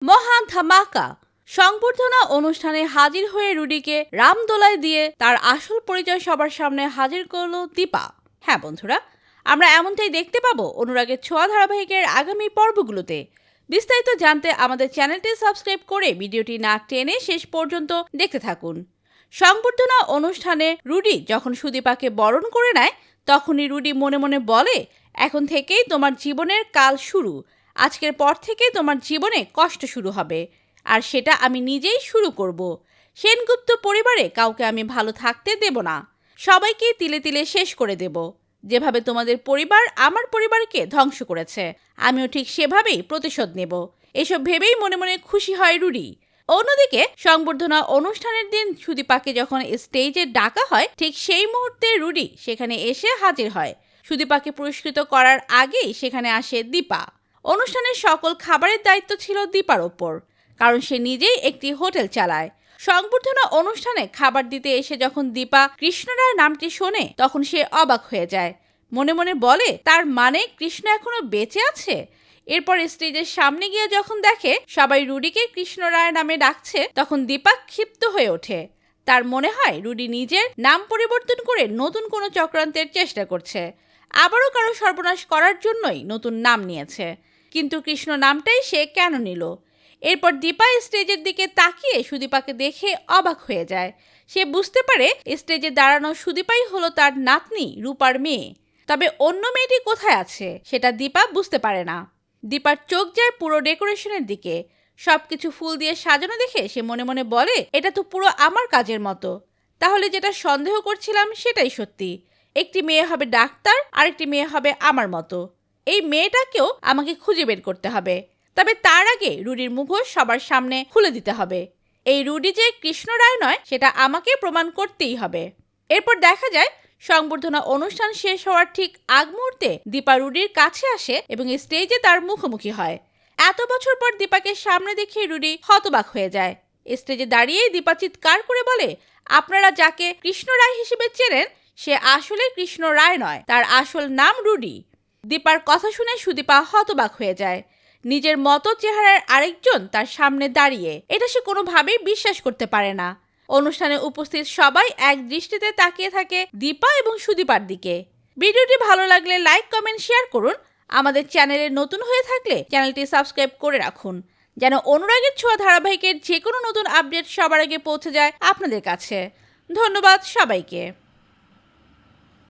মহা ধামাকা! সংবর্ধনা অনুষ্ঠানে হাজির হয়ে রুডিকে রামদোলায় দিয়ে তার আসল পরিচয় সবার সামনে হাজির করলো দীপা। হ্যাঁ বন্ধুরা, আমরা এমনটাই দেখতে পাবো অনুরাগের ছোঁয়া ধারাবাহিকের আগামী পর্বগুলোতে। বিস্তারিত জানতে আমাদের চ্যানেলটি সাবস্ক্রাইব করে ভিডিওটি না টেনে শেষ পর্যন্ত দেখতে থাকুন। সংবর্ধনা অনুষ্ঠানে রুডি যখন সুদীপাকে বরণ করে নেয়, তখনই রুডি মনে মনে বলে, এখন থেকেই তোমার জীবনের কাল শুরু। আজকের পর থেকে তোমার জীবনে কষ্ট শুরু হবে, আর সেটা আমি নিজেই শুরু করব। সেনগুপ্ত পরিবারে কাউকে আমি ভালো থাকতে দেব না, সবাইকে তিলে তিলে শেষ করে দেব। যেভাবে তোমাদের পরিবার আমার পরিবারকে ধ্বংস করেছে, আমিও ঠিক সেভাবেই প্রতিশোধ নেব। এসব ভেবেই মনে মনে খুশি হয় রুডি। অন্যদিকে সংবর্ধনা অনুষ্ঠানের দিন সুদীপাকে যখন স্টেজে ডাকা হয়, ঠিক সেই মুহূর্তে রুডি সেখানে এসে হাজির হয়। সুদীপাকে পুরস্কৃত করার আগেই সেখানে আসে দীপা। অনুষ্ঠানের সকল খাবারের দায়িত্ব ছিল দীপার ওপর, কারণ সে নিজেই একটি হোটেল চালায়। সংবর্ধনা অনুষ্ঠানে খাবার দিতে এসে যখন দীপা কৃষ্ণরায় নামটি শোনে, তখন সে অবাক হয়ে যায়। মনে মনে বলে, তার মানে কৃষ্ণ এখনো বেঁচে আছে। এরপর স্টেজের সামনে গিয়ে যখন দেখে সবাই রুডিকে কৃষ্ণরায় নামে ডাকছে, তখন দীপা ক্ষিপ্ত হয়ে ওঠে। তার মনে হয় রুডি নিজের নাম পরিবর্তন করে নতুন কোনো চক্রান্তের চেষ্টা করছে, আবারও কারো সর্বনাশ করার জন্যই নতুন নাম নিয়েছে। কিন্তু কৃষ্ণ নামটাই সে কেন নিল? এরপর দীপা স্টেজের দিকে তাকিয়ে সুদীপাকে দেখে অবাক হয়ে যায়। সে বুঝতে পারে স্টেজে দাঁড়ানো সুদীপাই হলো তার নাতনি রূপার মেয়ে। তবে অন্য মেয়েটি কোথায় আছে সেটা দীপা বুঝতে পারে না। দীপার চোখ যায় পুরো ডেকোরেশনের দিকে। সবকিছু ফুল দিয়ে সাজানো দেখে সে মনে মনে বলে, এটা তো পুরো আমার কাজের মতো। তাহলে যেটা সন্দেহ করছিলাম সেটাই সত্যি। একটি মেয়ে হবে ডাক্তার, আরেকটি মেয়ে হবে আমার মতো। এই মেয়েটাকেও আমাকে খুঁজে বের করতে হবে। তবে তার আগে রুডির মুখোশ সবার সামনে খুলে দিতে হবে। এই রুডি যে কৃষ্ণ রায় নয় সেটা আমাকে প্রমাণ করতেই হবে। এরপর দেখা যায় সংবর্ধনা অনুষ্ঠান শেষ হওয়ার ঠিক আগ মুহূর্তে দীপা রুডির কাছে আসে এবং স্টেজে তার মুখোমুখি হয়। এত বছর পর দীপাকে সামনে দেখে রুডি হতবাক হয়ে যায়। স্টেজে দাঁড়িয়েই দীপা চিৎকার করে বলে, আপনারা যাকে কৃষ্ণ রায় হিসেবে চেনেন সে আসলে কৃষ্ণ রায় নয়, তার আসল নাম রুডি। দীপার কথা শুনে সুদীপা হতবাক হয়ে যায়। নিজের মতো চেহারার আরেকজন তার সামনে দাঁড়িয়ে, এটা সে কোনোভাবেই বিশ্বাস করতে পারে না। অনুষ্ঠানে উপস্থিত সবাই এক দৃষ্টিতে তাকিয়ে থাকে দীপা এবং সুদীপার দিকে। ভিডিওটি ভালো লাগলে লাইক, কমেন্ট, শেয়ার করুন। আমাদের চ্যানেলে নতুন হয়ে থাকলে চ্যানেলটি সাবস্ক্রাইব করে রাখুন, যেন অনুরাগের ছোঁয়া ধারাবাহিকের যে কোনো নতুন আপডেট সবার আগে পৌঁছে যায় আপনাদের কাছে। ধন্যবাদ সবাইকে।